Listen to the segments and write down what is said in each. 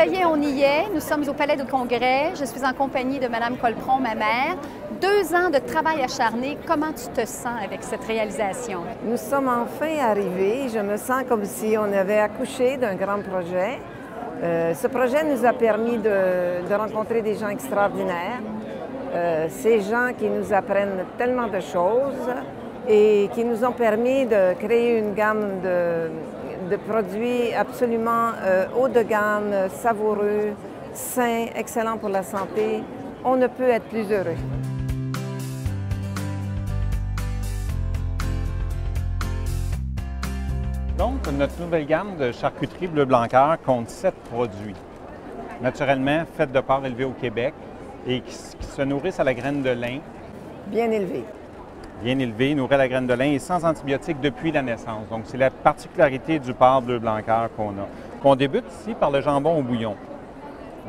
Ça y est, on y est. Nous sommes au Palais de Congrès. Je suis en compagnie de Mme Colpron, ma mère. 2 ans de travail acharné. Comment tu te sens avec cette réalisation? Nous sommes enfin arrivés. Je me sens comme si on avait accouché d'un grand projet. Ce projet nous a permis de rencontrer des gens extraordinaires. Ces gens qui nous apprennent tellement de choses et qui nous ont permis de créer une gamme de produits absolument haut de gamme, savoureux, sains, excellents pour la santé. On ne peut être plus heureux. Donc, notre nouvelle gamme de charcuterie Bleu Blanc Cœur compte 7 produits, naturellement faits de porc élevés au Québec et qui se nourrissent à la graine de lin. Bien élevés. Bien élevés, nourris à la graine de lin et sans antibiotiques depuis la naissance. Donc, c'est la particularité du porc Bleu Blanc Cœur qu'on a. On débute ici par le jambon au bouillon.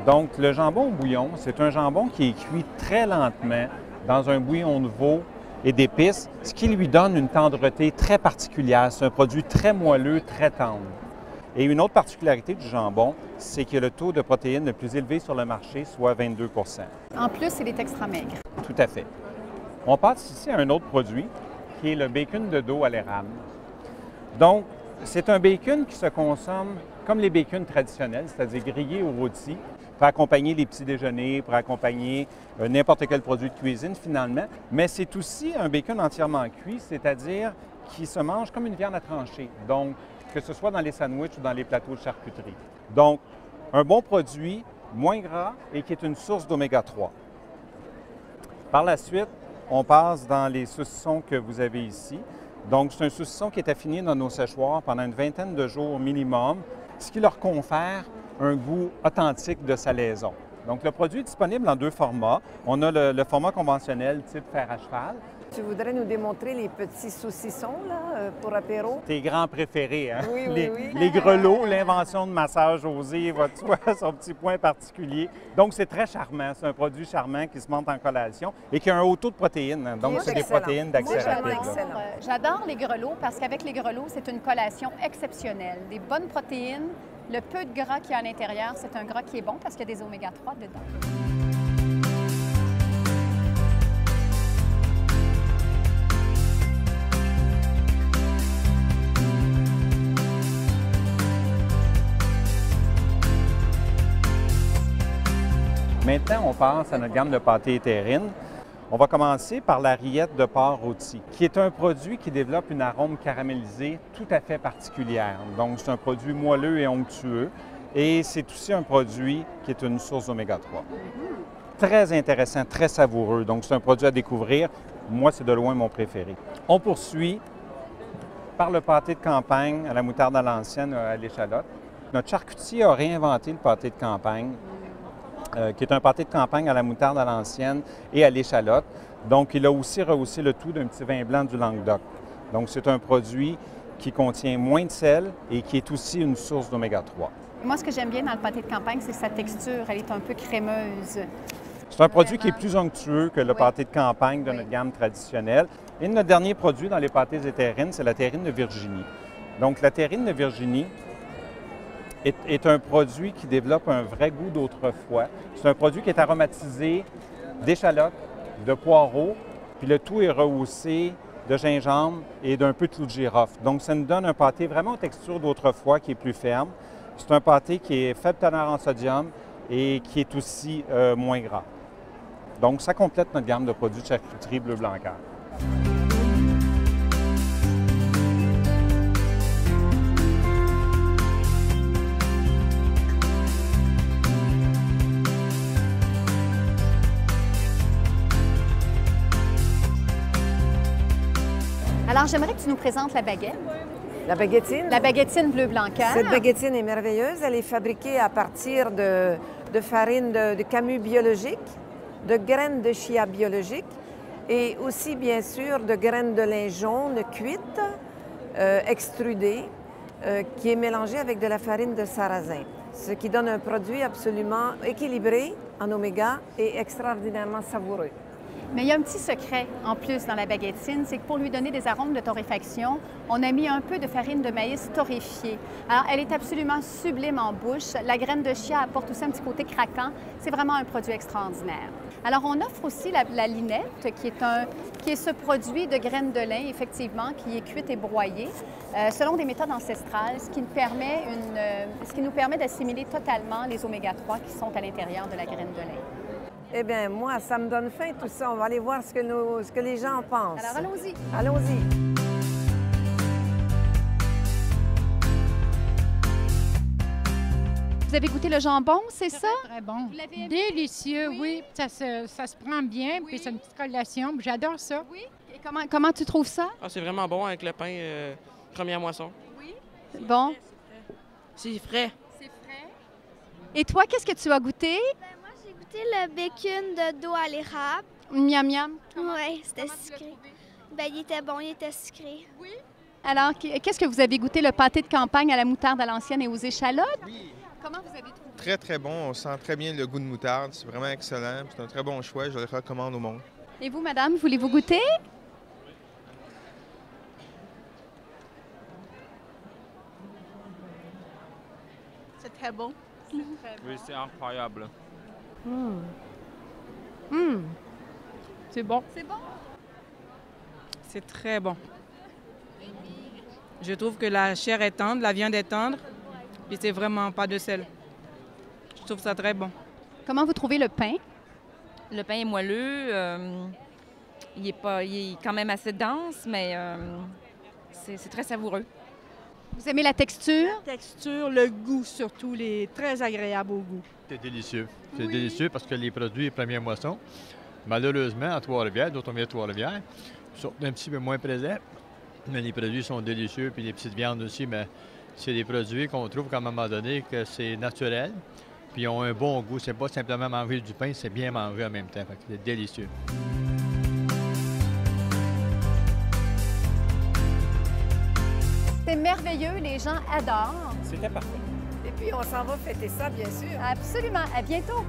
Donc, le jambon au bouillon, c'est un jambon qui est cuit très lentement dans un bouillon de veau et d'épices, ce qui lui donne une tendreté très particulière. C'est un produit très moelleux, très tendre. Et une autre particularité du jambon, c'est qu'il y a le taux de protéines le plus élevé sur le marché, soit 22 %. En plus, il est extra maigre. Tout à fait. On passe ici à un autre produit, qui est le bacon de dos à l'érable. Donc, c'est un bacon qui se consomme comme les bacons traditionnels, c'est-à-dire grillé ou rôti, pour accompagner les petits déjeuners, pour accompagner n'importe quel produit de cuisine finalement. Mais c'est aussi un bacon entièrement cuit, c'est-à-dire qui se mange comme une viande à trancher, donc que ce soit dans les sandwichs ou dans les plateaux de charcuterie. Donc, un bon produit, moins gras et qui est une source d'oméga 3. Par la suite, on passe dans les saucissons que vous avez ici. Donc, c'est un saucisson qui est affiné dans nos séchoirs pendant une vingtaine de jours minimum, ce qui leur confère un goût authentique de salaison. Donc, le produit est disponible en 2 formats. On a le format conventionnel type fer à cheval. Tu voudrais nous démontrer les petits saucissons là, pour apéro? Tes grands préférés, hein? Oui, oui, oui. Les grelots, l'invention de Massage Osé, va de soi, son petit point particulier. Donc, c'est très charmant. C'est un produit charmant qui se monte en collation et qui a un haut taux de protéines. Hein. Donc, c'est des protéines d'accès rapide. J'adore les grelots parce qu'avec les grelots, c'est une collation exceptionnelle. Des bonnes protéines, le peu de gras qu'il y a à l'intérieur, c'est un gras qui est bon parce qu'il y a des oméga 3 dedans. Maintenant, on passe à notre gamme de pâtés et terrines. On va commencer par la rillette de porc rôti, qui est un produit qui développe une arôme caramélisée tout à fait particulière. Donc, c'est un produit moelleux et onctueux. Et c'est aussi un produit qui est une source d'oméga 3. Très intéressant, très savoureux. Donc, c'est un produit à découvrir. Moi, c'est de loin mon préféré. On poursuit par le pâté de campagne à la moutarde à l'ancienne à l'échalote. Notre charcutier a réinventé le pâté de campagne, qui est un pâté de campagne à la moutarde à l'ancienne et à l'échalote. Donc, il a aussi rehaussé le tout d'un petit vin blanc du Languedoc. Donc, c'est un produit qui contient moins de sel et qui est aussi une source d'oméga 3. Moi, ce que j'aime bien dans le pâté de campagne, c'est sa texture. Elle est un peu crémeuse. C'est un produit qui est plus onctueux que le pâté de campagne de notre gamme traditionnelle. Et notre dernier produit dans les pâtés et terrines, c'est la terrine de Virginie. Donc, la terrine de Virginie est un produit qui développe un vrai goût d'autrefois. C'est un produit qui est aromatisé d'échalotes, de poireaux, puis le tout est rehaussé de gingembre et d'un peu de clou de girofle. Donc, ça nous donne un pâté vraiment aux textures d'autrefois qui est plus ferme. C'est un pâté qui est faible teneur en sodium et qui est aussi moins gras. Donc, ça complète notre gamme de produits de charcuterie Bleu Blanc Cœur. Alors, j'aimerais que tu nous présentes la baguette. La baguettine? La baguettine Bleu Blanc Cœur. Cette baguettine est merveilleuse. Elle est fabriquée à partir de farine de camus biologique, de graines de chia biologiques et aussi, bien sûr, de graines de lin jaune cuites, extrudées, qui est mélangée avec de la farine de sarrasin, ce qui donne un produit absolument équilibré en oméga et extraordinairement savoureux. Mais il y a un petit secret en plus dans la baguettine, c'est que pour lui donner des arômes de torréfaction, on a mis un peu de farine de maïs torréfiée. Alors, elle est absolument sublime en bouche. La graine de chia apporte aussi un petit côté craquant. C'est vraiment un produit extraordinaire. Alors, on offre aussi la linette, qui est ce produit de graines de lin, effectivement, qui est cuite et broyée selon des méthodes ancestrales, ce qui nous permet d'assimiler totalement les oméga-3 qui sont à l'intérieur de la graine de lin. Eh bien, moi, ça me donne faim tout ça. On va aller voir ce que les gens en pensent. Alors, allons-y. Allons-y. Vous avez goûté le jambon, c'est ça? Très bon. Vous l'avez aimé? Délicieux, oui. Ça se prend bien, Oui. puis c'est une petite collation. J'adore ça. Oui. Et comment tu trouves ça? Ah, c'est vraiment bon avec le pain première moisson. Bon. C'est frais. C'est frais. Et toi, qu'est-ce que tu as goûté? Moi, j'ai goûté le bacon de dos à l'érable. Miam miam. Oui, c'était sucré. Ben, il était bon, il était sucré. Alors, qu'est-ce que vous avez goûté? Le pâté de campagne à la moutarde à l'ancienne et aux échalotes? Oui. Comment vous avez trouvé? Très, très bon. On sent très bien le goût de moutarde. C'est vraiment excellent. C'est un très bon choix. Je le recommande au monde. Et vous, madame, voulez-vous goûter? C'est très bon. Oui, c'est incroyable. C'est bon. C'est bon? C'est très bon. Je trouve que la chair est tendre, la viande est tendre, et c'est vraiment pas de sel. Je trouve ça très bon. Comment vous trouvez le pain? Le pain est moelleux, il est quand même assez dense, mais c'est très savoureux. Vous aimez la texture? La texture, le goût surtout, il est très agréable au goût. C'est délicieux. C'est délicieux parce que les produits première moisson, malheureusement, à Trois-Rivières, d'autres on vient de Trois-Rivières, sont un petit peu moins présents, mais les produits sont délicieux, puis les petites viandes aussi, mais c'est des produits qu'on trouve qu'à un moment donné que c'est naturel, puis ils ont un bon goût. C'est pas simplement manger du pain, c'est bien manger en même temps. Fait que c'est délicieux. C'est merveilleux, les gens adorent. C'était parfait. Et puis, on s'en va fêter ça, bien sûr. Absolument. À bientôt.